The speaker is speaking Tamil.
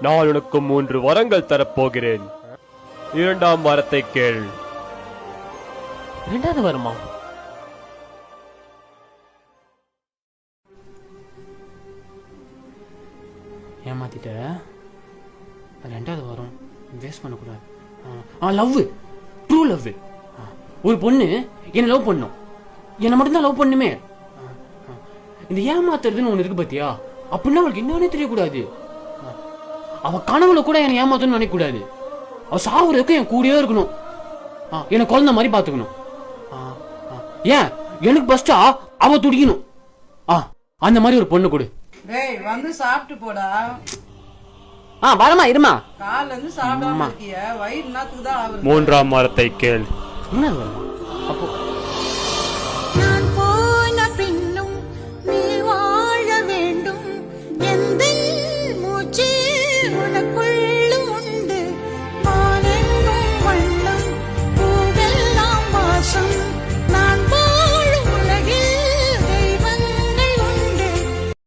நான் உனக்கு 3 வரங்கள் தரப்போகிறேன். 2ஆம் வரத்தை கேள். 2வது வரமா? ஏமாத்திட்ட. 2வது வரும் வேஸ்ட் பண்ணக்கூடாது. Love, true love. ஒரு பொண்ணு என்ன லவ் பண்ணும், என்ன மட்டும்தான் லவ் பண்ணுமே. இந்த ஏமாத்துறதுன்னு ஒண்ணு இருக்கு பாத்தியா, அப்படின்னா அவளுக்கு என்னன்னே தெரியக்கூடாது. அவ கனவுல கூட என்ன ஏமாத்தணும்னு நினைக்க கூடாது. அவ சாவுறதுக்கு என் கூடயே இருக்கணும், என்ன குழந்தை மாதிரி பாத்துக்கணும். ஏன் எனக்கு பஸ்டா அவ துடிக்கணும். அந்த மாதிரி ஒரு பொண்ணு கொடு. டேய் வந்து சாப்பிட்டு போடா. வரமா இருமா. காலைல இருந்து சாப்பிடாம இருக்கிய, வயிறு நாத்துக்கு தான் ஆகுது. 3ஆம் வரத்தை கேள். என்ன வரமா? அப்போ நான் போன பின்னும் நீ வாழ வேண்டும், எந்த மூச்சு உனக்குள்